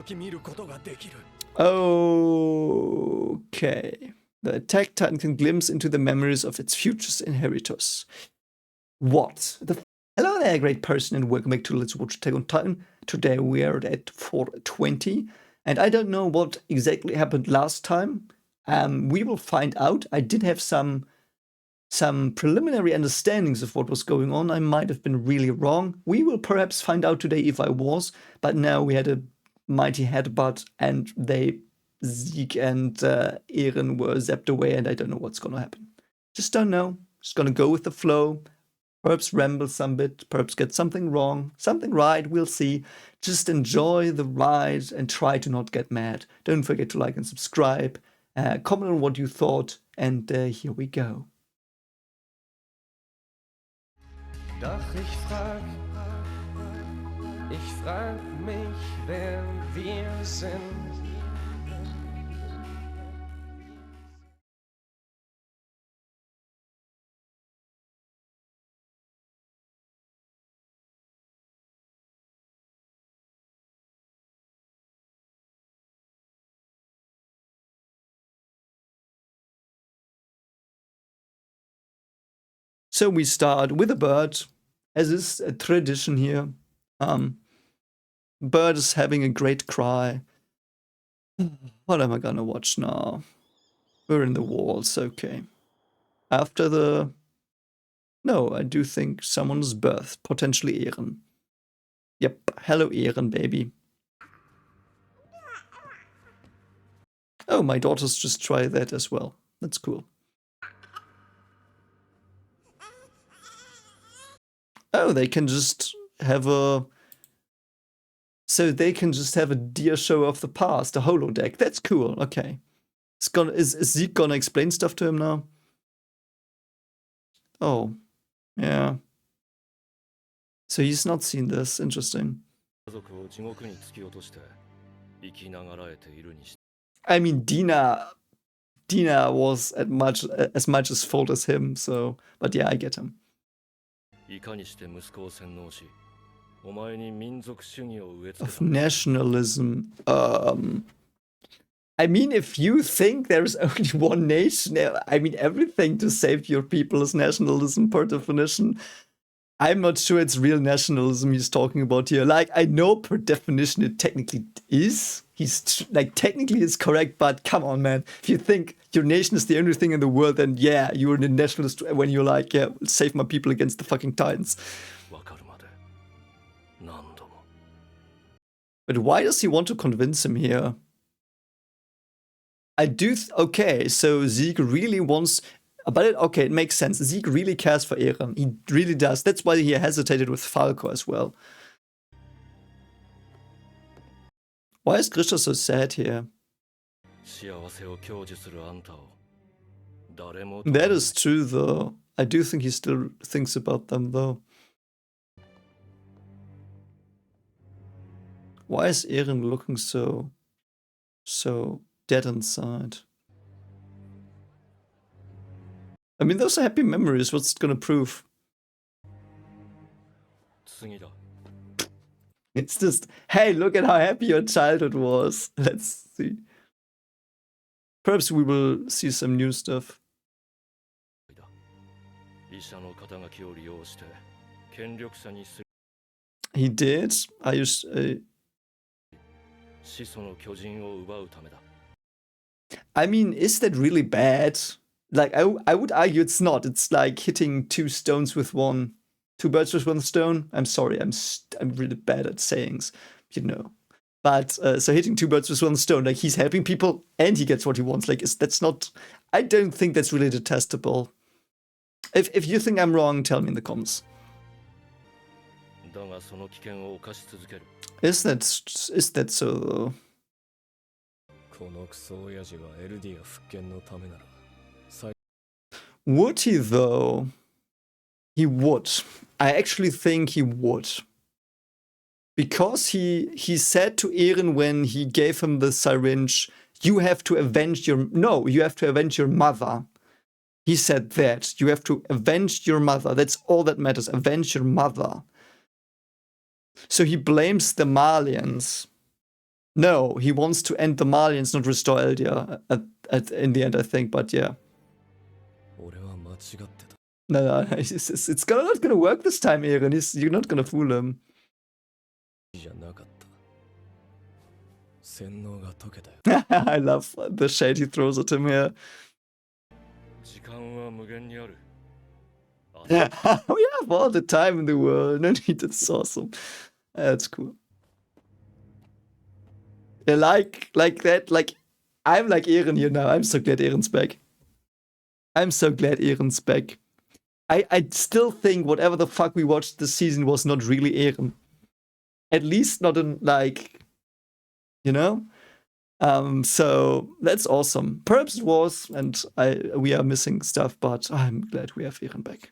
Okay. The attack titan can glimpse into the memories of its future inheritors. What the Hello there, great person, and welcome back to Let's Watch Attack on Titan. Today we are at 420, and I don't know what exactly happened last time. We will find out. I did have some preliminary understandings of what was going on. I might have been really wrong. We will perhaps find out today if I was, but now we had a mighty headbutt, and Zeke and Eren were zapped away, and I don't know what's gonna happen. Just don't know. Just gonna go with the flow. Perhaps ramble some bit, perhaps get something wrong, something right, we'll see. Just enjoy the ride and try to not get mad. Don't forget to like and subscribe, comment on what you thought, and here we go. Doch ich frag mich, wer wir sind. So we start with a bird, as is a tradition here. Bird is having a great cry. What am I gonna watch now? We're in the walls, okay. After the... No, I do think someone's birth, potentially Eren. Yep, hello Eren, baby. Oh, my daughters just try that as well. That's cool. Oh, they can just have a... So they can just have a deer show of the past, a holodeck. That's cool, okay. Is Zeke gonna explain stuff to him now? Oh, yeah. So he's not seen this, interesting. I mean, Dina was as much as fault as him, so... But yeah, I get him. Of nationalism. I mean, if you think there's only one nation, I mean, everything to save your people is nationalism per definition. I'm not sure it's real nationalism he's talking about here. Like, I know per definition it technically is. He's, like, technically it's correct, but come on, man. If you think your nation is the only thing in the world, then yeah, you're a nationalist when you're like, yeah, save my people against the fucking Titans. But why does he want to convince him here? I do... okay, so Zeke really wants... But okay, it makes sense. Zeke really cares for Eren. He really does. That's why he hesitated with Falco as well. Why is Grisha so sad here? That is true, though. I do think he still thinks about them, though. Why is Eren looking so dead inside? I mean, those are happy memories. What's it gonna prove? It's just, hey, look at how happy your childhood was. Let's see. Perhaps we will see some new stuff. He did? I used... I mean, is that really bad? Like, I would argue it's not. It's like hitting two birds with one stone. I'm sorry, I'm really bad at sayings, you know. But so hitting two birds with one stone, like he's helping people and he gets what he wants. Like, that's not... I don't think that's really detestable. If you think I'm wrong, tell me in the comments. Is that so, though? Would he, though? He would. I actually think he would. Because he said to Eren when he gave him the syringe, you have to avenge your... No, you have to avenge your mother. He said that. You have to avenge your mother. That's all that matters. Avenge your mother. So he blames the Malians. No, he wants to end the Malians, not restore Eldia in the end, I think, but yeah. 俺は間違ってた。 No, it's not gonna work this time, Eren. You're not gonna fool him. じゃなかった。洗脳が解けたよ。I love the shade he throws at him here. 時間は無限にある。We have all the time in the world. No need, that's awesome. That's cool. Yeah, like that, like, I'm like Eren here now. I'm so glad Eren's back. I'm so glad Eren's back. I still think whatever the fuck we watched this season was not really Eren. At least not in, like, you know? So that's awesome. Perhaps it was, and we are missing stuff, but I'm glad we have Eren back.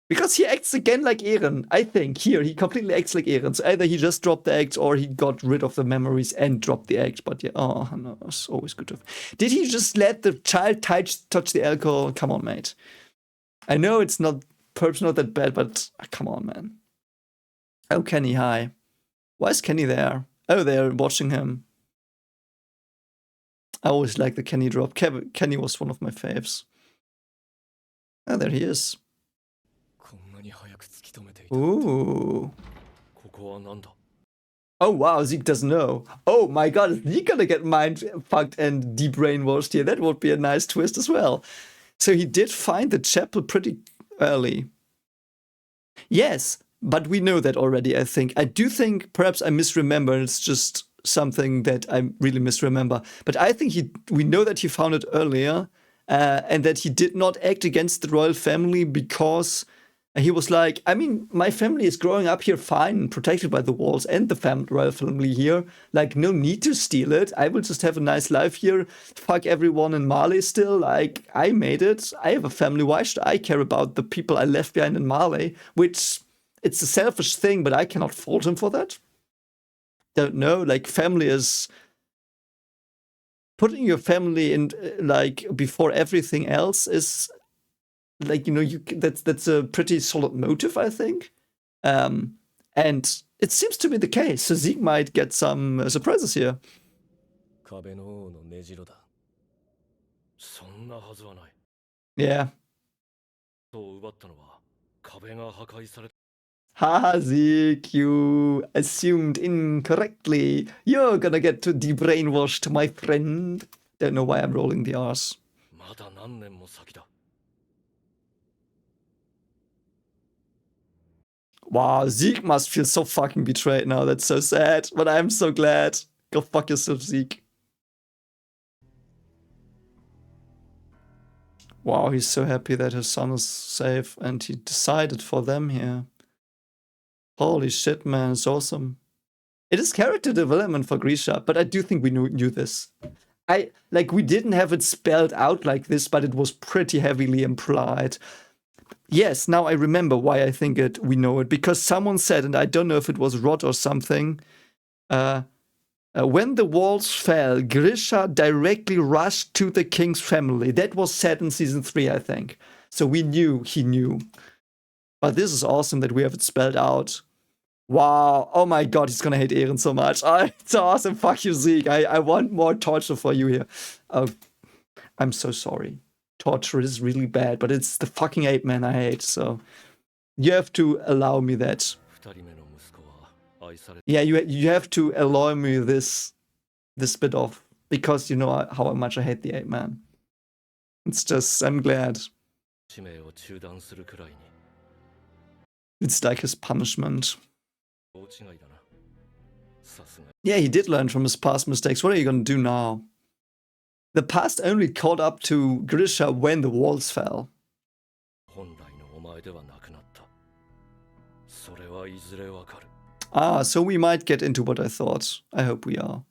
Because he acts again like Eren, I think. Here, he completely acts like Eren. So either he just dropped the act or he got rid of the memories and dropped the act. But yeah, oh no, it's always good to have. Did he just let the child touch the alcohol? Come on, mate. I know it's not, perhaps not that bad, but come on, man. Oh, Kenny, hi. Why is Kenny there? Oh, they're watching him. I always like the Kenny drop. Kenny was one of my faves. Oh, there he is. こんなに早く突き止めていた。 Ooh. ここはなんだ? Oh wow, Zeke doesn't know. Oh my god, is Zeke gonna get mind fucked and de-brainwashed here? That would be a nice twist as well. So he did find the chapel pretty early. Yes, but we know that already, I think. I do think perhaps I misremember, it's just something that I really misremember. But I think we know that he found it earlier, and that he did not act against the royal family because he was like, I mean, my family is growing up here fine, protected by the walls and the royal family here. Like, no need to steal it. I will just have a nice life here. Fuck everyone in Mali still. Like, I made it. I have a family. Why should I care about the people I left behind in Mali? Which, it's a selfish thing, but I cannot fault him for that. Don't know. Like, family is... Putting your family in, like, before everything else is... Like, you know, that's a pretty solid motive, I think. And it seems to be the case. So Zeke might get some surprises here. 壁の王の根城だ。そんなはずはない。 Yeah. そう奪ったのは壁が破壊された。 Haha, Zeke, you assumed incorrectly. You're gonna get to de-brainwashed, my friend. Don't know why I'm rolling the R's. まだ何年も先だ。 Wow, Zeke must feel so fucking betrayed now. That's so sad, but I'm so glad. Go fuck yourself, Zeke. Wow, he's so happy that his son is safe, and he decided for them here. Holy shit, man, it's awesome. It is character development for Grisha, but I do think we knew this. We didn't have it spelled out like this, but it was pretty heavily implied. Yes, now I remember why I think we know it, because someone said, and I don't know if it was Rod or something, when the walls fell, Grisha directly rushed to the king's family. That was said in season 3, I think. So we knew he knew. But this is awesome that we have it spelled out. Wow. Oh my god, he's gonna hate Eren so much. Oh, it's awesome. Fuck you, Zeke. I want more torture for you here. Oh, I'm so sorry. Torture is really bad, but it's the fucking ape man I hate, so you have to allow me that. 二人目の息子は愛され。 Yeah, you have to allow me this bit of, because you know how much I hate the ape man. It's just, I'm glad. 使命を中断するくらいに。 It's like his punishment. 大違いだな。さすが。 Yeah, he did learn from his past mistakes. What are you gonna do now? The past only caught up to Grisha when the walls fell. 本来のお前ではなくなった。それはいずれわかる。 Ah, so we might get into what I thought. I hope we are.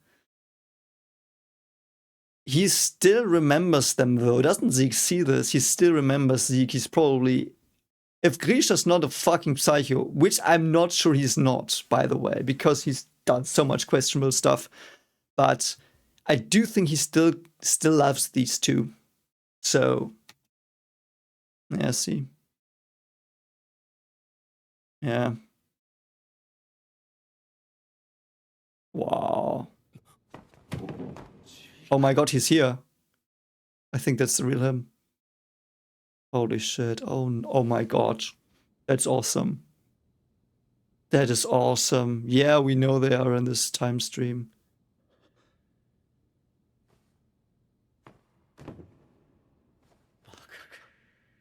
He still remembers them though. Doesn't Zeke see this? He still remembers Zeke. He's probably... If Grisha's not a fucking psycho, which I'm not sure he's not, by the way, because he's done so much questionable stuff, but I do think he still loves these two. So, yeah, see. Yeah. Wow. Oh my god, he's here. I think that's the real him. Holy shit. Oh my god. That's awesome. That is awesome. Yeah, we know they are in this time stream.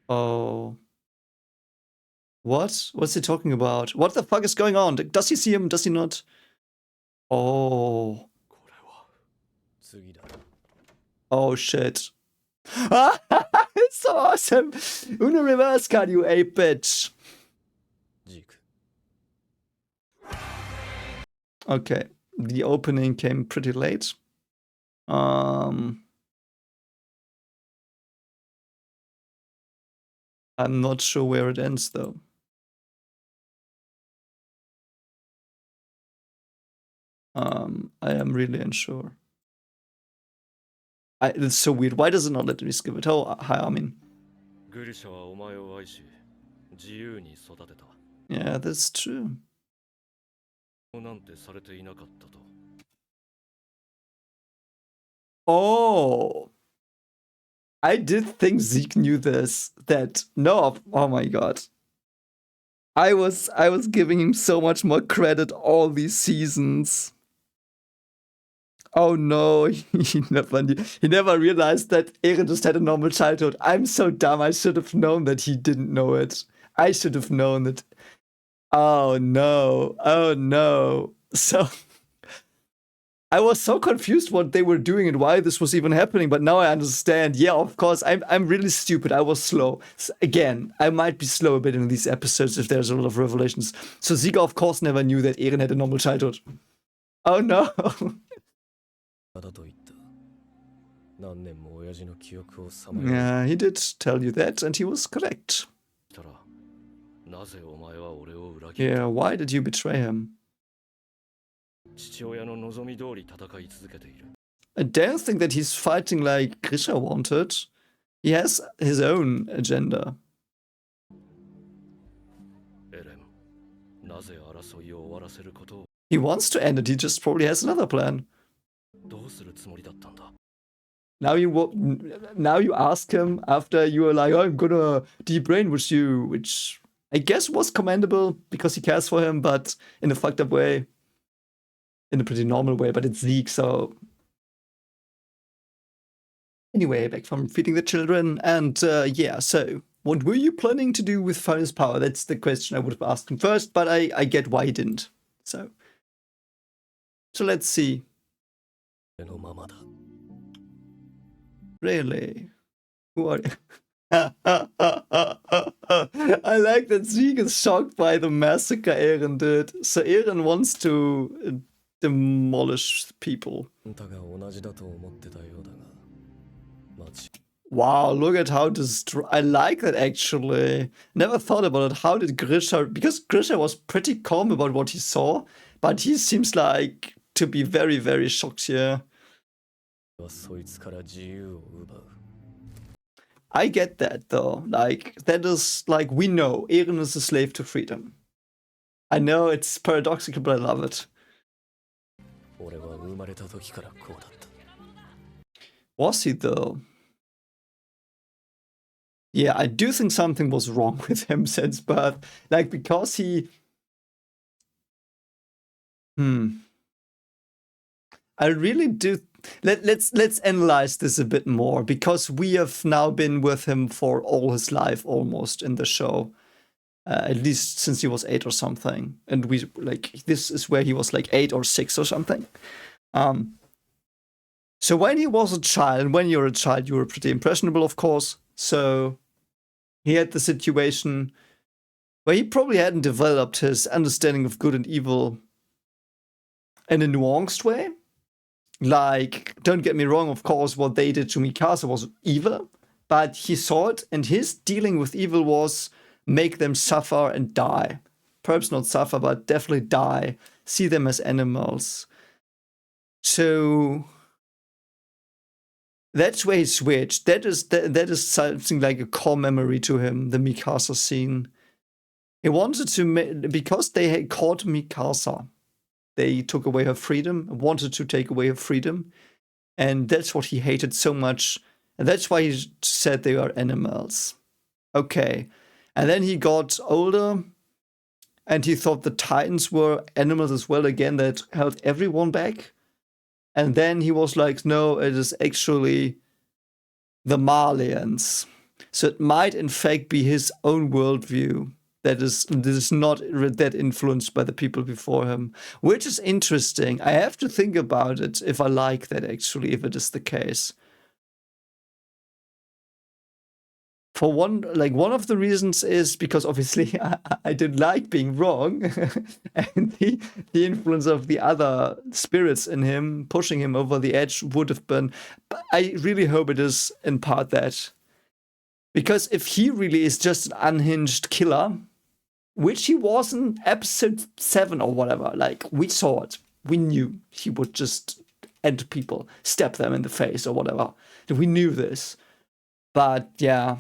Oh. What? What's he talking about? What the fuck is going on? Does he see him? Does he not? Oh. これは次だ。 Oh shit. It's so awesome. Uno reverse card, you 8-bitch. Zeke. Okay. The opening came pretty late. I'm not sure where it ends though. I am really unsure. It's so weird. Why does it not let me skip it? Oh, hi, Armin. Grisha はお前を愛し、自由に育てた。 Yeah, that's true. なんてされていなかったと。 Oh. I did think Zeke knew this. No, oh my god. I was giving him so much more credit all these seasons. Oh no, he never realized that Eren just had a normal childhood. I'm so dumb. I should have known that he didn't know it. I should have known that. Oh no. Oh no. So I was so confused what they were doing and why this was even happening, but now I understand. Yeah, of course, I'm really stupid. I was slow. Again, I might be slow a bit in these episodes if there's a lot of revelations. So Zeke, of course, never knew that Eren had a normal childhood. Oh no. だと言った。何年も親父の記憶をさまよう。 Yeah, he did tell you that, and he was correct. たら、なぜお前は俺を裏切った。 Yeah, why did you betray him? 父親の望み通り戦い続けている。 I don't think that he's fighting like Grisha wanted. He has his own agenda. エレン、なぜ争いを終わらせることを。 He wants to end it, he just probably has another plan. どうするつもりだったんだ。 Now you ask him after you were like, oh, I'm gonna debrainwash you, which I guess was commendable because he cares for him, but in a fucked up way. In a pretty normal way, but it's Zeke, so. Anyway, back from feeding the children, and yeah, so what were you planning to do with Fires Power? That's the question I would have asked him first, but I get why he didn't. So let's see. 俺のままだ。 Really? Who are you? I like that Zeke is shocked by the massacre Eren did. So Eren wants to demolish people. あんたが同じだと思ってたようだが、間違い。 Wow, look at how I like that actually. Never thought about it. How did Grisha, because Grisha was pretty calm about what he saw, but he seems like to be very, very shocked here. そいつから自由を奪う。 I get that though. Like, that is like, we know Eren is a slave to freedom. I know it's paradoxical, but I love it. 俺は生まれた時からこうだった。 Was he though? Yeah, I do think something was wrong with him since birth. Like, because he... I really do... Let's analyze this a bit more, because we have now been with him for all his life, almost, in the show. At least since he was 8 or something. And we, like, this is where he was, like, 8 or 6 or something. So when he was a child, when you're a child, you were pretty impressionable, of course. So he had the situation where he probably hadn't developed his understanding of good and evil in a nuanced way. Like, don't get me wrong, of course, what they did to Mikasa was evil, but he saw it, and his dealing with evil was make them suffer and die. Perhaps not suffer, but definitely die. See them as animals. So that's where he switched. That is something like a core memory to him, the Mikasa scene. He wanted to, because they had caught Mikasa. they took away her freedom, wanted to take away her freedom. And that's what he hated so much. And that's why he said they are animals. Okay. And then he got older and he thought the Titans were animals as well, again, that held everyone back. And then he was like, no, it is actually the Marlians. So it might, in fact, be his own worldview that is not that influenced by the people before him, which is interesting. I have to think about it if I like that, actually, if it is the case. For one of the reasons is because obviously I didn't like being wrong, and the influence of the other spirits in him pushing him over the edge would have been. But I really hope it is in part that, because if he really is just an unhinged killer, which he was in episode 7 or whatever, like we saw it, we knew he would just end people, stab them in the face or whatever. We knew this, but yeah.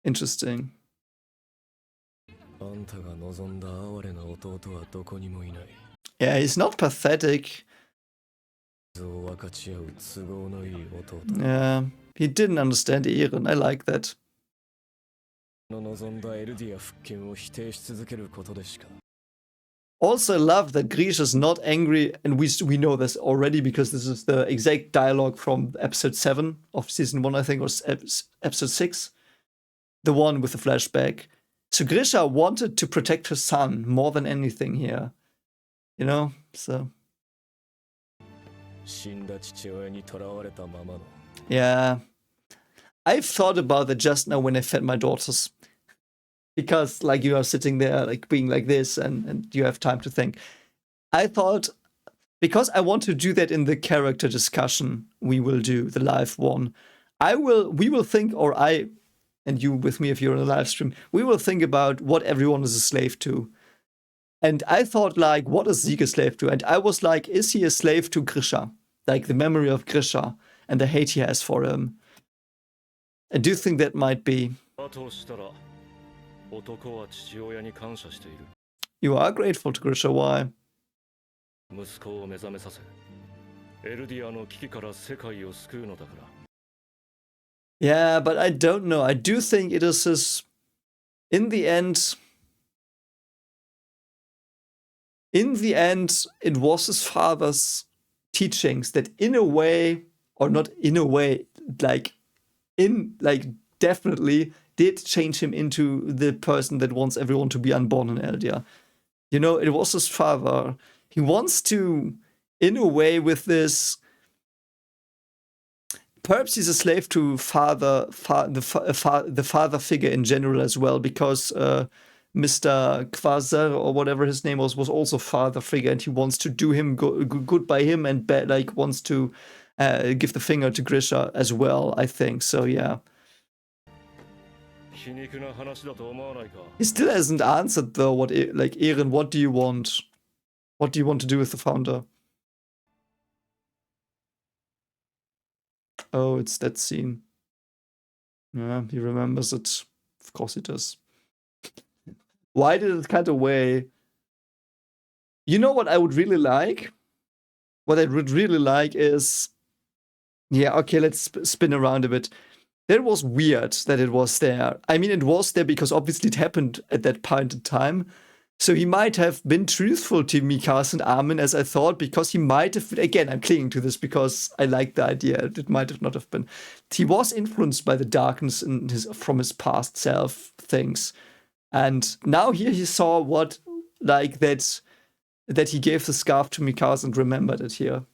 Interesting. Yeah, he's not pathetic. Yeah, he didn't understand Eren. I like that. Also, I love that Grisha's not angry, and we know this already because this is the exact dialogue from episode 7 of season 1, I think, or episode 6. The one with the flashback. So Grisha wanted to protect her son more than anything here. You know? So. Yeah. I've thought about that just now when I fed my daughters. Because, like, you are sitting there, like, being like this, and you have time to think. I thought, because I want to do that in the character discussion we will do, the live one, we will think, or I, and you with me if you're in a live stream, we will think about what everyone is a slave to. And I thought, like, what is Zeke a slave to? And I was like, is he a slave to Grisha? Like, the memory of Grisha and the hate he has for him. I do think that might be. You are grateful to Grisha, why? Yeah, but I don't know. I do think it is his. In the end, it was his father's teachings that, in a way, or not in a way, definitely did change him into the person that wants everyone to be unborn in Eldia. You know, it was his father. He wants to, in a way, with this. Perhaps he's a slave to the father figure in general as well, because Mr. Quasar, or whatever his name was also father figure, and he wants to do him good by him, and wants to give the finger to Grisha as well, I think. So yeah. He still hasn't answered though. What, like, Eren, what do you want? What do you want to do with the founder? Oh, it's that scene. Yeah, he remembers it. Of course he does. Why did it cut away? You know what I would really like? What I would really like is... Yeah, okay, let's spin around a bit. That was weird that it was there. I mean, it was there because obviously it happened at that point in time. So he might have been truthful to Mikasa and Armin, as I thought, because he might have... Again, I'm clinging to this because I like the idea. It might have not have been. He was influenced by the darkness from his past self things. And now here he saw what, like, that he gave the scarf to Mikasa and remembered it here.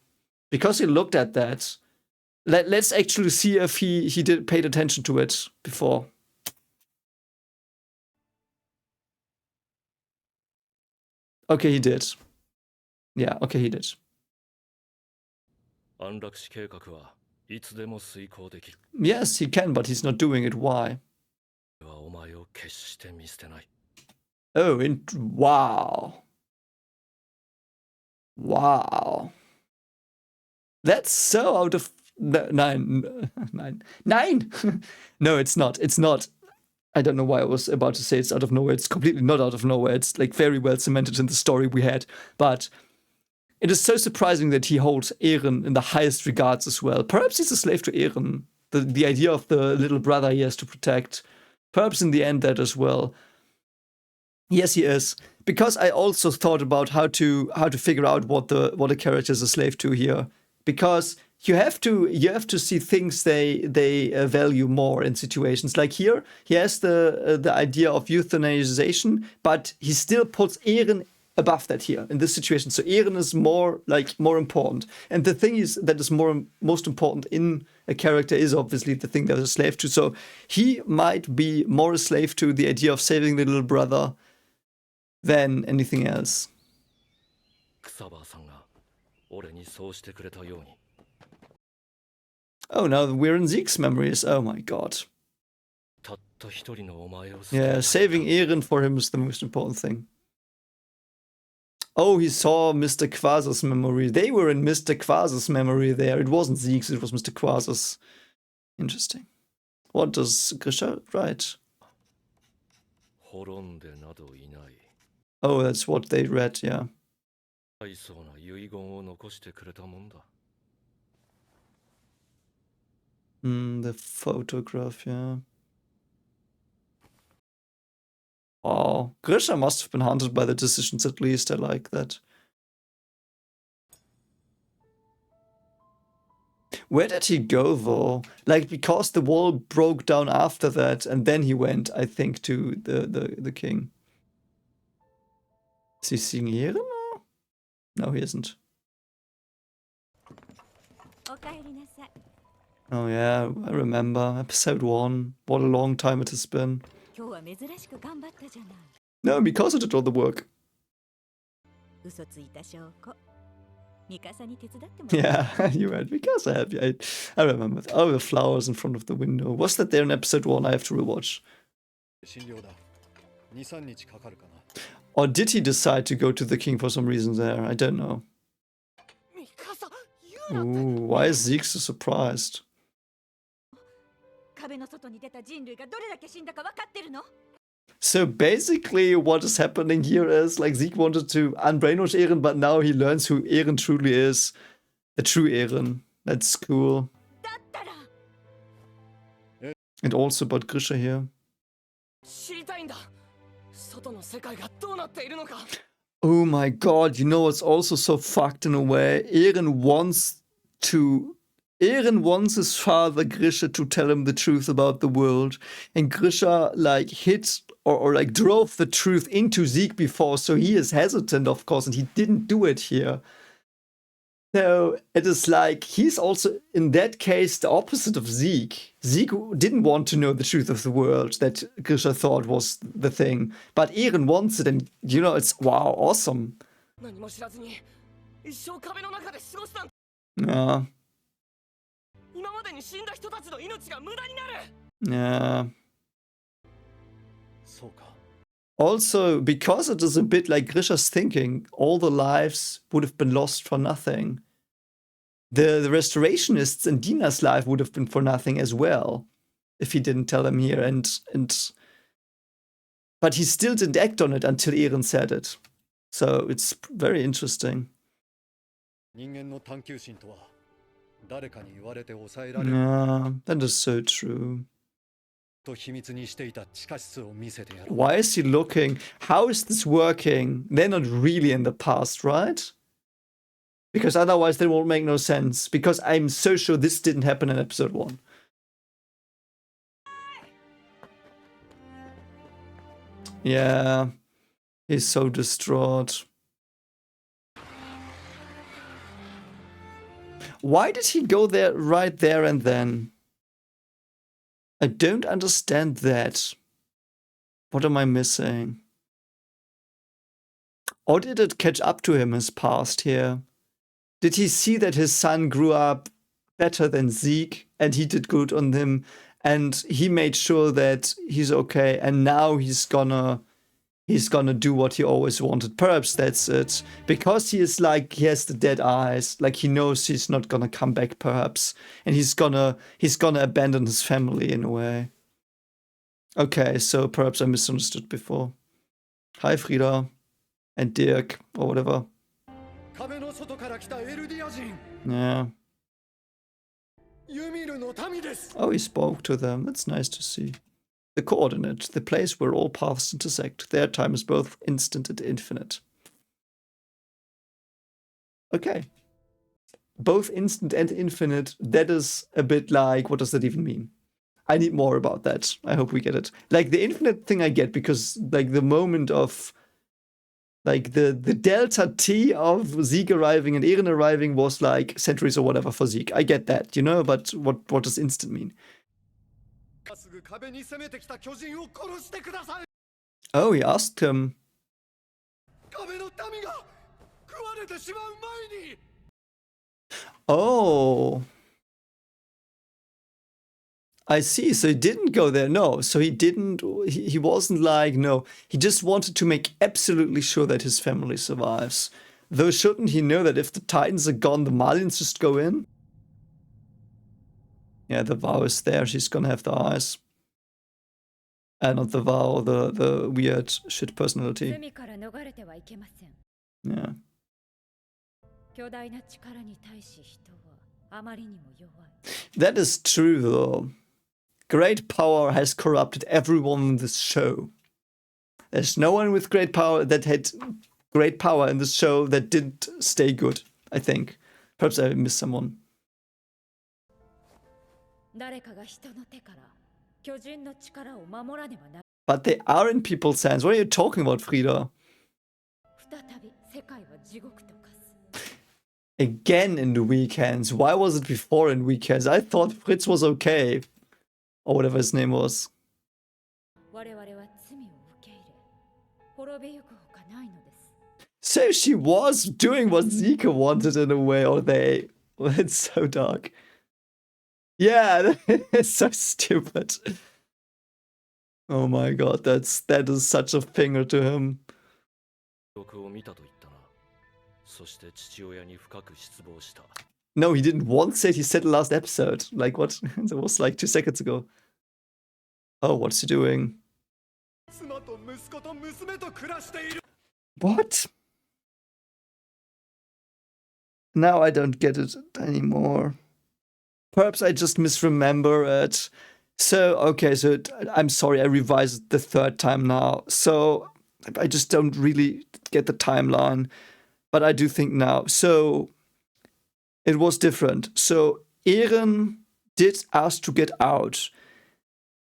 Because he looked at that... Let's actually see if he paid attention to it before. Okay, he did. Yeah, okay, he did. Yes, he can, but he's not doing it. Why? Oh, wow. Wow. That's so out of... Nine. No, it's not. It's not. I don't know why I was about to say it's out of nowhere. It's completely not out of nowhere. It's like very well cemented in the story we had. But it is so surprising that he holds Eren in the highest regards as well. Perhaps he's a slave to Eren. The idea of the little brother he has to protect. Perhaps in the end that as well. Yes, he is. Because I also thought about how to figure out what the character is a slave to here. Because you have to see things they value more in situations. Like here, he has the idea of euthanization, but he still puts Eren above that here in this situation. So Eren is more important. And the thing is that is most important in a character is obviously the thing that is a slave to. So he might be more a slave to the idea of saving the little brother than anything else. 草葉さんが俺にそうしてくれたように Oh, now we're in Zeke's memories. Oh my god. たった一人のお前を救 Yeah, う saving Eren for him is the most important thing. Oh, he saw Mr. Quasar's memory. They were in Mr. Quasar's memory there. It wasn't Zeke's, it was Mr. Quasar's. Interesting. What does Grisha write? 滅んでなどいない Oh, that's what they read, yeah. 愛想な遺言を残してくれたもんだ The photograph, yeah. Oh, Grisha must have been haunted by the decisions at least. I like that. Where did he go though? Like, because the wall broke down after that, and then he went, I think, to the king. Is he seeing Eren? No, he isn't. Oh yeah, I remember. Episode 1. What a long time it has been. No, because I did all the work. Yeah, you right. Because I helped you. I remember. Oh, the flowers in front of the window. Was that there in episode 1? I have to rewatch. Or did he decide to go to the king for some reason there? I don't know. Ooh, why is Zeke so surprised? So basically what is happening here is like Zeke wanted to unbrainwash Eren, but now he learns who Eren truly is. The true Eren. That's cool. And also about Grisha here. Oh my god, you know what's also so fucked in a way? Eren wants his father Grisha to tell him the truth about the world, and Grisha like hit or like drove the truth into Zeke before, so he is hesitant, of course, and he didn't do it here. So it is like he's also in that case the opposite of Zeke. Zeke didn't want to know the truth of the world that Grisha thought was the thing, but Eren wants it, and you know, it's wow, awesome. Yeah. Yeah. Also, because it is a bit like Grisha's thinking, all the lives would have been lost for nothing. The restorationists and Dina's life would have been for nothing as well, if he didn't tell them here. But he still didn't act on it until Eren said it. So it's very interesting. Yeah, that is so true. Why is he looking? How is this working? They're not really in the past, right? Because otherwise they won't make no sense. Because I'm so sure this didn't happen in episode 1. Yeah, he's so distraught. Why did he go there right there and then? I don't understand that. What am I missing? Or did it catch up to him, his past here? Did he see that his son grew up better than Zeke and he did good on him and he made sure that he's okay and now he's gonna do what he always wanted? Perhaps that's it. Because he is like, he has the dead eyes, like he knows he's not gonna come back perhaps, and he's gonna abandon his family in a way. Okay, so perhaps I misunderstood before. Hi Frieda and Dirk or whatever. 壁の外から来たエルディア人 Yeah. ユミルの民です Oh, he spoke to them. That's nice to see. The coordinate, the place where all paths intersect. Their time is both instant and infinite. Okay. Both instant and infinite. That is a bit like, what does that even mean? I need more about that. I hope we get it. Like the infinite thing I get because like the moment of like the delta T of Zeke arriving and Eren arriving was like centuries or whatever for Zeke. I get that, you know, but what does instant mean? すぐ壁に攻めてきた巨人を殺してください Oh, he asked him. 壁の民が食われてしまう前に Oh. I see. So he didn't go there. No. So he didn't. He wasn't like, no. He just wanted to make absolutely sure that his family survives. Though, shouldn't he know that if the Titans are gone, the Malians just go in? Yeah, the vow is there. She's gonna have the eyes. Not the vow, the weird shit personality. 罪から逃れてはいけません。 Yeah. 巨大な力に対し人はあまりにも弱い。 That is true, though. Great power has corrupted everyone in this show. There's no one with great power that had great power in this show that didn't stay good, I think. Perhaps I missed someone. 誰かが人の手から巨人の力を守らねばな。 But they are in people's hands. What are you talking about, Frida? 再び世界は地獄と化す。 Again in the weak hands. Why was it before in weak hands? I thought Fritz was okay. Or whatever his name was. 我々は罪を受け入れ、滅びゆくほかないのです。 So she was doing what Zeke wanted in a way, or they. Well, it's so dark. Yeah, it's so stupid. Oh my god, that is such a finger to him. 記憶を見たと言ったな。そして父親に深く失望した。 No, he didn't once say it. He said last episode. Like what? That was like 2 seconds ago. Oh, what's he doing? 妻と息子と娘と暮らしている What? Now I don't get it anymore. Perhaps I just misremember it. So, okay, so I'm sorry, I revised the third time now. So I just don't really get the timeline. But I do think now. So it was different. So Eren did ask to get out.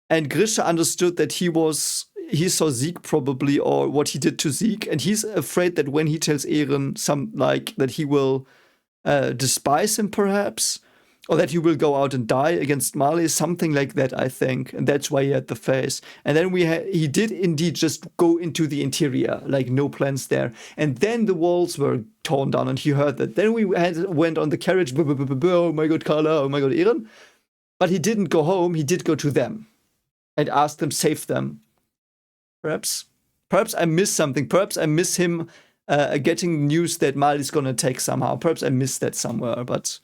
And Grisha understood that he saw Zeke probably, or what he did to Zeke. And he's afraid that when he tells Eren that he will despise him perhaps, or that he will go out and die against Marley, something like that, I think. And that's why he had the face. And then he did indeed just go into the interior, like no plans there. And then the walls were torn down and he heard that. Then we went on the carriage, oh my god, Carla, oh my god, Eren. But he didn't go home, he did go to them and ask them, save them. Perhaps I missed something. Perhaps I miss him getting news that Marley's gonna attack somehow. Perhaps I missed that somewhere, but...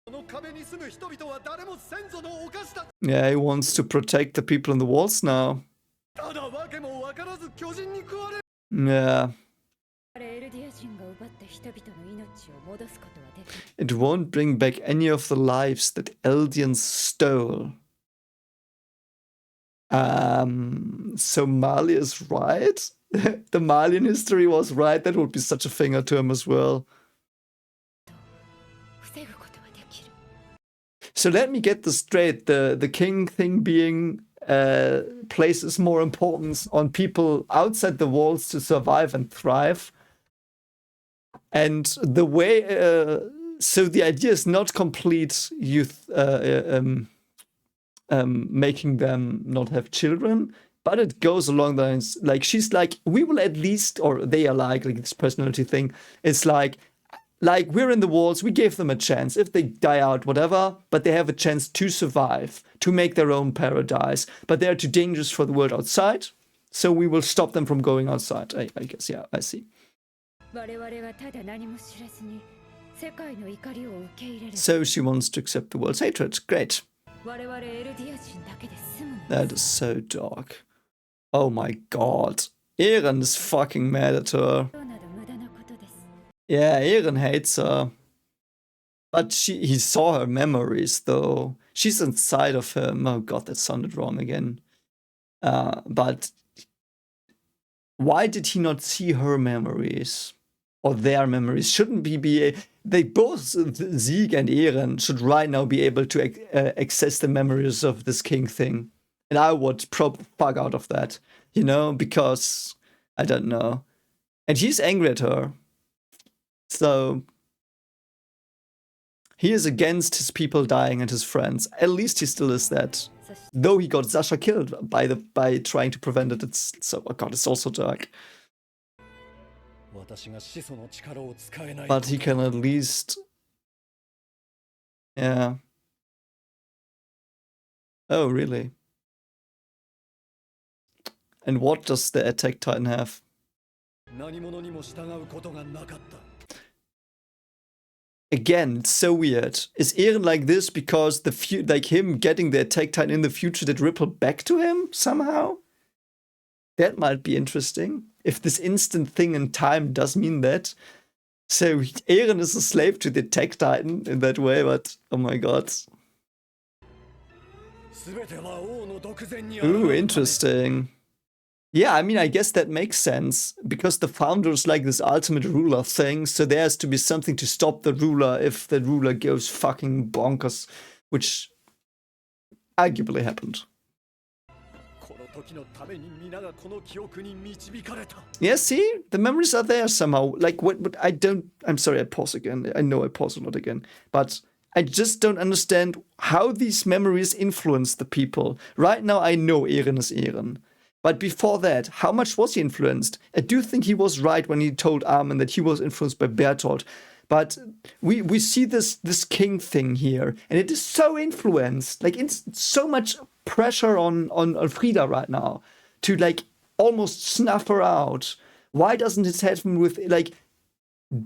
この壁に住む人々は誰も先祖の犯した Yeah, he wants to protect the people in the walls now. ただわけもわからず巨人に食われ Yeah, エルディア人が奪った人々の命を戻すことはできない。 it won't bring back any of the lives that Eldians stole. So Marley is right? The Malian history was right. That would be such a finger to him as well. 防ぐことはできる。 So let me get this straight. The king thing being places more importance on people outside the walls to survive and thrive. And the way, so the idea is not complete youth, making them not have children, but it goes along the lines, like she's like, we will at least, or they are like this personality thing. It's like we're in the walls, we gave them a chance. If they die out, whatever, but they have a chance to survive, to make their own paradise. But they're too dangerous for the world outside, so we will stop them from going outside. I guess, yeah, I see. 我々はただ何も知らずに世界の怒りを受け入れる。 So she wants to accept the world's hatred. Great. 我々エルディア人だけで済むの That で is す。 so dark. Oh my god. Eren is fucking mad at her. など無駄なことです。Yeah, Eren hates her. But he saw her memories, though. She's inside of him. Oh god, that sounded wrong again. But why did he not see her memories? Or their memories? Shouldn't he be... They both, Zeke and Eren, should right now be able to access the memories of this king thing. And I would probably fuck out of that, you know, because... I don't know. And he's angry at her. So... He is against his people dying and his friends. At least he still is that. Though he got Sasha killed by trying to prevent it. It's so... Oh god, it's also dark. But he can at least... Yeah. Oh, really? And what does the Attack Titan have? Again, it's so weird. Is Eren like this because like him getting the Attack Titan in the future did ripple back to him somehow? That might be interesting. If this instant thing in time does mean that. So Eren is a slave to the Attack Titan in that way, but oh my god. Ooh, interesting. Yeah, I mean, I guess that makes sense, because the founders like this ultimate ruler thing, so there has to be something to stop the ruler if the ruler goes fucking bonkers, which arguably happened. Yeah, see? The memories are there somehow. Like, what I don't... I'm sorry, I pause again. I know I pause a lot again. But I just don't understand how these memories influence the people. Right now, I know Eren is Eren. But before that, how much was he influenced? I do think he was right when he told Armin that he was influenced by Bertolt. But we see this king thing here, and it is so influenced. Like, it's so much pressure on Frida right now to, like, almost snuff her out. Why doesn't it happen with, like...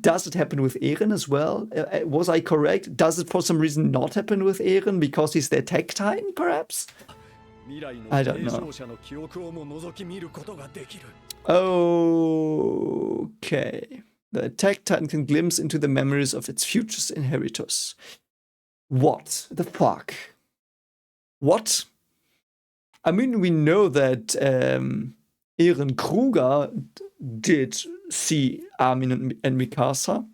Does it happen with Eren as well? Was I correct? Does it for some reason not happen with Eren because he's the Attack Titan, perhaps? I don't know. Okay. The Attack Titan can glimpse into the memories of its future inheritors. What the fuck? What? I mean, we know that Eren Kruger did see Armin and Mikasa.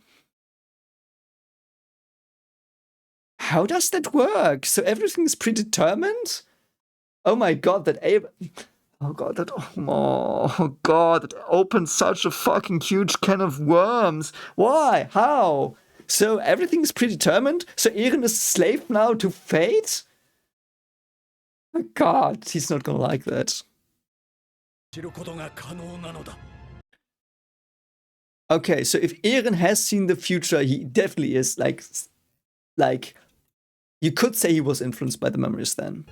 How does that work? So everything is predetermined? Oh my god, that oh god, that opens such a fucking huge can of worms. Why? How? So everything's predetermined? So Eren is a slave now to fate? Oh god, he's not gonna like that. Okay, so if Eren has seen the future, he definitely is like you could say he was influenced by the memories then.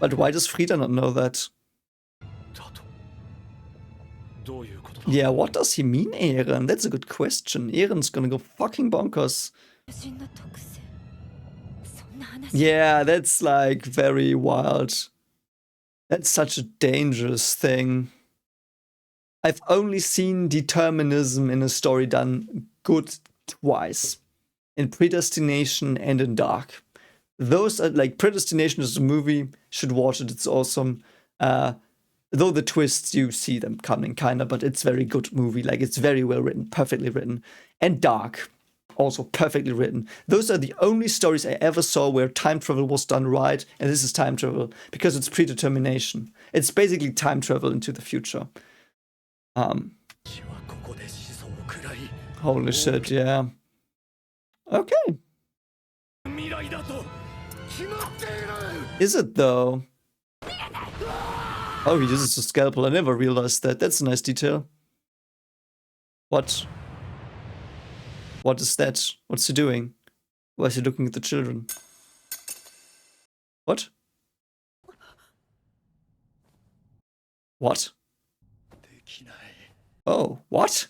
But why does Frida not know that? Yeah, what does he mean, Eren? That's a good question. Eren's gonna go fucking bonkers. Yeah, that's like very wild. That's such a dangerous thing. I've only seen determinism in a story done good twice. In Predestination and in Dark. Those are like... Predestination is a movie, should watch it, it's awesome. Though the twists, you see them coming kinda, but it's very good movie, like it's very well written, perfectly written. And Dark, also perfectly written. Those are the only stories I ever saw where time travel was done right, and this is time travel, because it's predetermination. It's basically time travel into the future. Holy shit, yeah. Okay. Is it though? Oh, he uses a scalpel. I never realized that. That's a nice detail. What? What is that? What's he doing? Why is he looking at the children? What? What? Oh, what?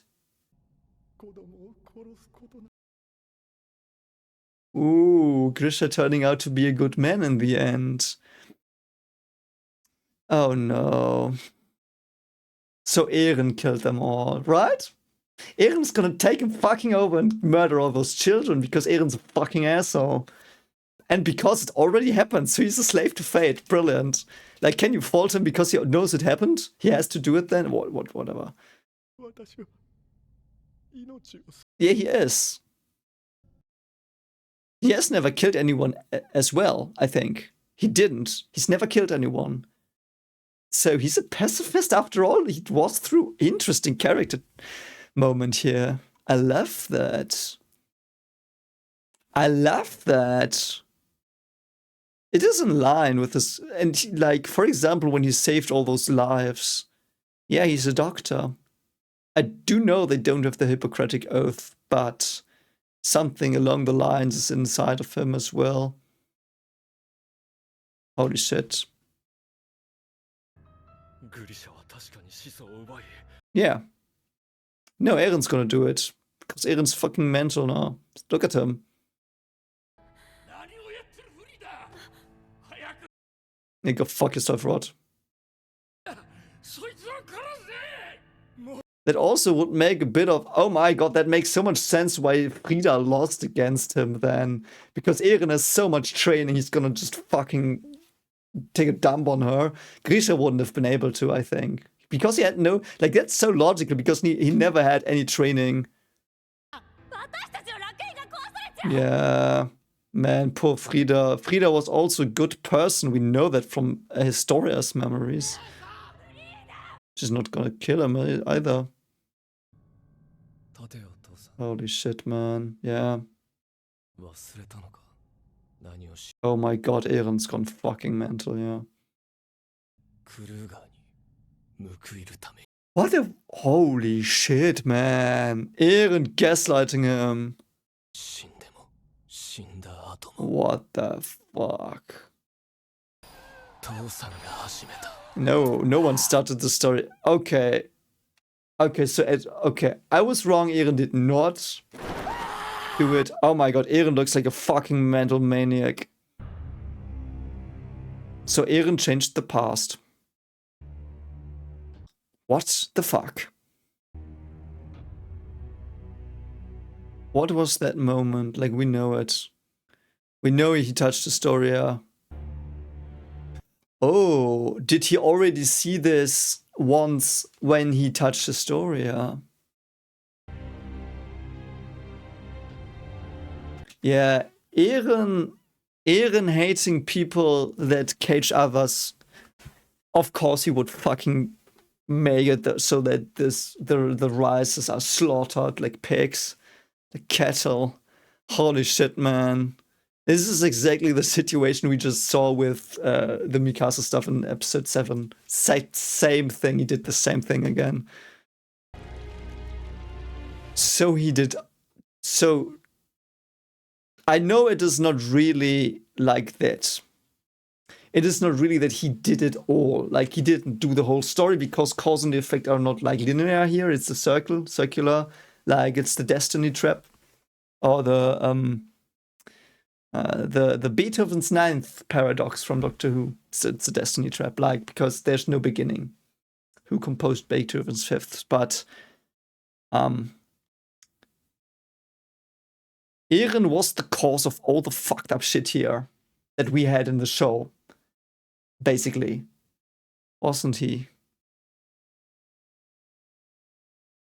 Ooh, Grisha turning out to be a good man in the end. Oh no. So Eren killed them all, right? Eren's gonna take him fucking over and murder all those children because Eren's a fucking asshole. And because it already happened, so he's a slave to fate. Brilliant. Like, can you fault him because he knows it happened? He has to do it then? Whatever. 私は命を Yeah, he is. He has never killed anyone as well, I think. He didn't. He's never killed anyone. So he's a pacifist after all. He was through interesting character moment here. I love that. I love that. It is in line with this. And like, for example, when he saved all those lives, yeah, he's a doctor. I do know they don't have the Hippocratic Oath, but something along the lines is inside of him as well. Holy shit. Yeah. No, Eren's gonna do it. Because Eren's fucking mental now. Look at him. Hey, go fuck yourself, Rod. That also would make a bit of, oh my god, that makes so much sense why Frida lost against him then. Because Eren has so much training, he's gonna just fucking take a dump on her. Grisha wouldn't have been able to, I think. Because he had no, like, that's so logical, because he never had any training. Yeah, man, poor Frida. Frida was also a good person, we know that from Historia's memories. She's not gonna kill him either. Holy shit, man. Yeah. Oh my god, Eren's gone fucking mental, yeah. What a... Holy shit, man. Eren gaslighting him. What the fuck? No one started the story. Okay. Okay, so okay, I was wrong. Eren did not do it. Oh my god, Eren looks like a fucking mental maniac. So Eren changed the past. What the fuck? What was that moment? Like, we know it. We know he touched Astoria. Oh, did he already see this once when he touched Astoria? Yeah, Eren hating people that cage others. Of course, he would fucking make it so that the rices are slaughtered like pigs, the cattle. Holy shit, man! This is exactly the situation we just saw with the Mikasa stuff in episode 7. Same thing. He did the same thing again. So he did. So I know it is not really like that. It is not really that he did it all. Like, he didn't do the whole story, because cause and effect are not like linear here. It's a circular. Like, it's the destiny trap, or the Beethoven's Ninth paradox from Doctor Who. It's a destiny trap, like, because there's no beginning. Who composed Beethoven's Fifth? But Eren was the cause of all the fucked up shit here that we had in the show. Basically, wasn't he?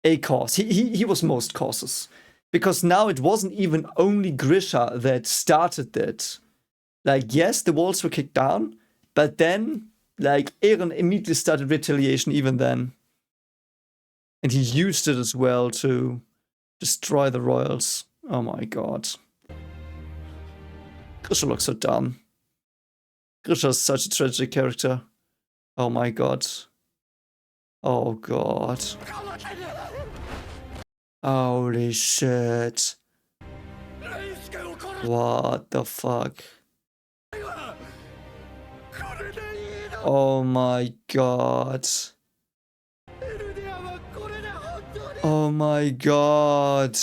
A cause. He was most causes. Because now it wasn't even only Grisha that started it. Like, yes, the walls were kicked down, but then, like, Eren immediately started retaliation even then. And he used it as well to destroy the royals. Oh my god. Grisha looks so dumb. Grisha is such a tragic character. Oh my god. Oh god. Holy shit. What the fuck? Oh my god. Oh my god.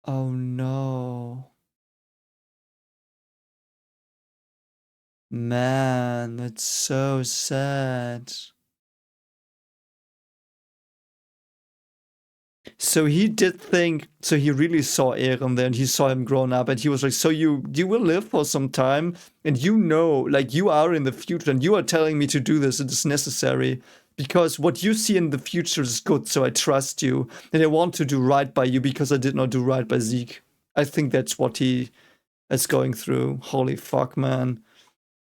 Oh no. Man, that's so sad. So he did think, so he really saw Eren there and he saw him grown up and he was like, so you will live for some time and you know, like you are in the future and you are telling me to do this, it is necessary because what you see in the future is good, so I trust you and I want to do right by you because I did not do right by Zeke. I think that's what he is going through. Holy fuck, man.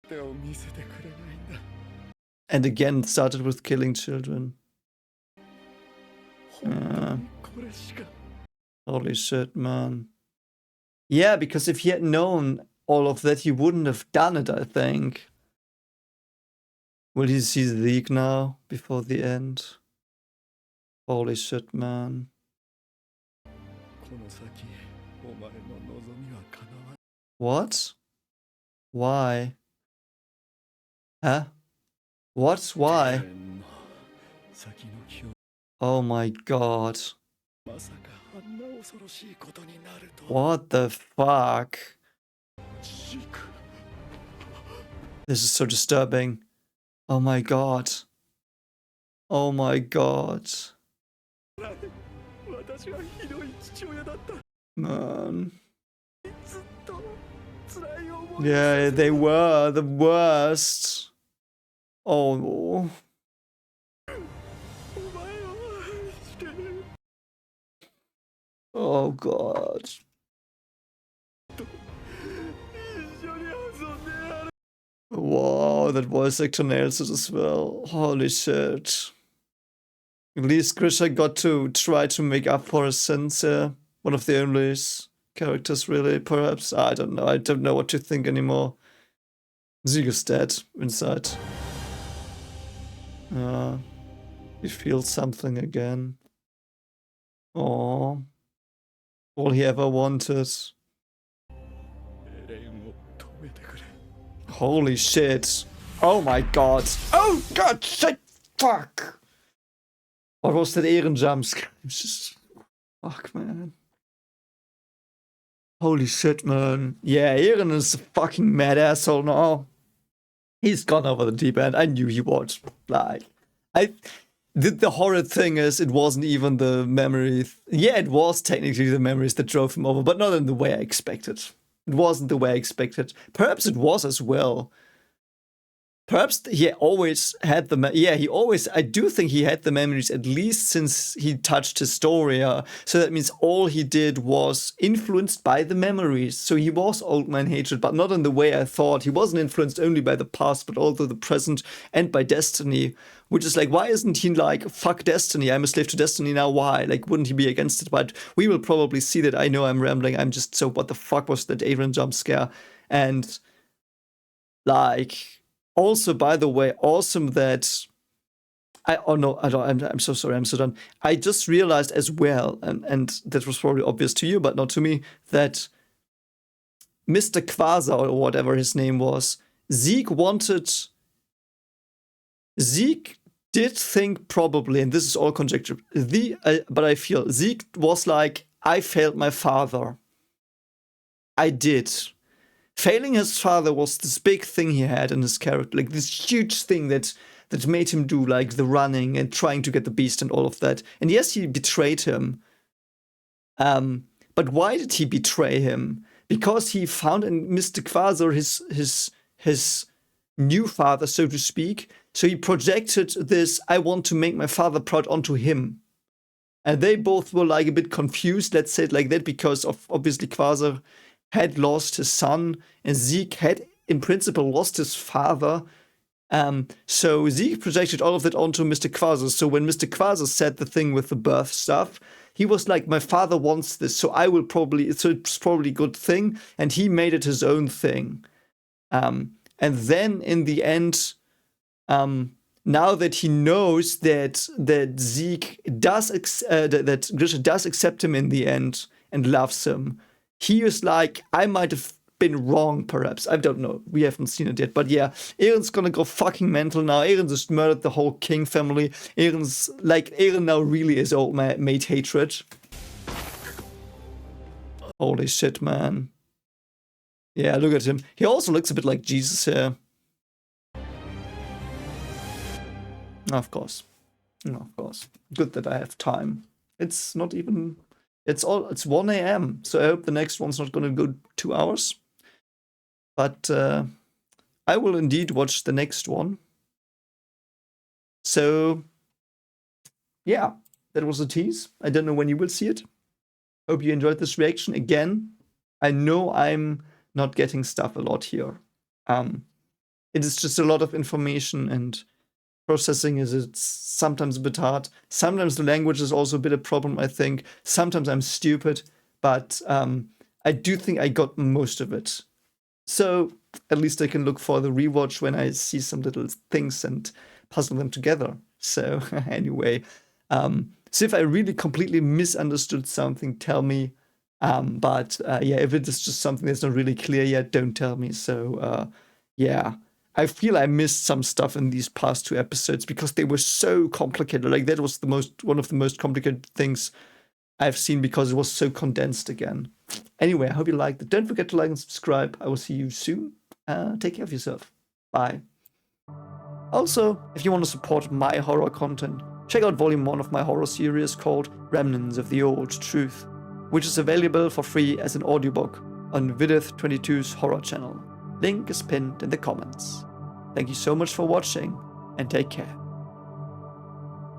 手を見せてくれないんだ And again, it started with killing children. 本当にこれしか Holy shit, man. Yeah, because if he had known all of that, he wouldn't have done it, I think. Will he see Zeke now, before the end? Holy shit, man. この先お前の望みは叶わない What? Why? Huh? What? Why? エレンの先の日を Oh my god. まさかあんな恐ろしいことになると What the fuck? ジーク This is so disturbing. Oh my god. Oh my god. 私はひどい父親だった Man. ずっと辛い思い Yeah, they were the worst. Oh. お前を愛してる Oh god. 一緒に遊んでやる Wow, that voice actor nails it as well. Holy shit. At least Grisha got to try to make up for his sins, yeah. One of the only characters, really, perhaps. I don't know. I don't know what to think anymore. Zeke is dead inside. He feels something again. Aww. All he ever wanted. エレンを止めてくれ Holy shit. Oh my god. Oh god, shit. Fuck. What was that Eren jump scare? Fuck, man. Holy shit, man. Yeah, Eren is a fucking mad asshole now. He's gone over the deep end. I knew he would. Like, the horror thing is, it wasn't even the memories. Yeah, it was technically the memories that drove him over, but not in the way I expected. It wasn't the way I expected. Perhaps it was as well. Perhaps he always had the... Yeah, he always... I do think he had the memories at least since he touched Historia. So that means all he did was influenced by the memories. So he was Old Man Hatred, but not in the way I thought. He wasn't influenced only by the past, but also the present and by destiny. Which is like, why isn't he like, fuck destiny, I'm a slave to destiny now, why? Like, wouldn't he be against it? But we will probably see that. I know I'm rambling, I'm just so, what the fuck was that Eren jump scare? And, like... Also, by the way, awesome that I'm so sorry, I'm so done. I just realized as well, and that was probably obvious to you, but not to me, that Mr. Quasar, or whatever his name was, Zeke did think probably, and this is all conjecture, but I feel Zeke was like, I failed my father. I did. Failing his father was this big thing he had in his character, like this huge thing that made him do like the running and trying to get the beast and all of that. And yes, he betrayed him. But why did he betray him? Because he found in Mr. Quasar his new father, so to speak. So he projected this, I want to make my father proud, onto him. And they both were like a bit confused, let's say it like that, because of obviously Quasar had lost his son, and Zeke had, in principle, lost his father. So Zeke projected all of that onto Mr. Quasar. So when Mr. Quasar said the thing with the birth stuff, he was like, my father wants this, so it's probably a good thing, and he made it his own thing. And then in the end, now that he knows that Zeke does, that Grisha does accept him in the end and loves him, he is like, I might have been wrong, perhaps. I don't know. We haven't seen it yet. But yeah, Eren's gonna go fucking mental now. Eren just murdered the whole king family. Eren now really is Old Mate Hatred. Holy shit, man. Yeah, look at him. He also looks a bit like Jesus here. Of course. Of course. Good that I have time. It's not even... It's 1 a.m. So I hope the next one's not going to go 2 hours. But I will indeed watch the next one. So, yeah, that was a tease. I don't know when you will see it. Hope you enjoyed this reaction. Again, I know I'm not getting stuff a lot here. It is just a lot of information, and processing it's sometimes a bit hard. Sometimes the language is also a bit of a problem, I think. Sometimes I'm stupid, but I do think I got most of it. So at least I can look for the rewatch when I see some little things and puzzle them together. So anyway, so if I really completely misunderstood something, tell me. But yeah, if it is just something that's not really clear yet, don't tell me. So yeah, I feel I missed some stuff in these past 2 episodes because they were so complicated. Like that was one of the most complicated things I've seen because it was so condensed again. Anyway, I hope you liked it. Don't forget to like and subscribe. I will see you soon. Take care of yourself. Bye. Also, if you want to support my horror content, check out Volume 1 of my horror series called Remnants of the Old Truth, which is available for free as an audiobook on Vidith22's horror channel. Link is pinned in the comments. Thank you so much for watching, and take care.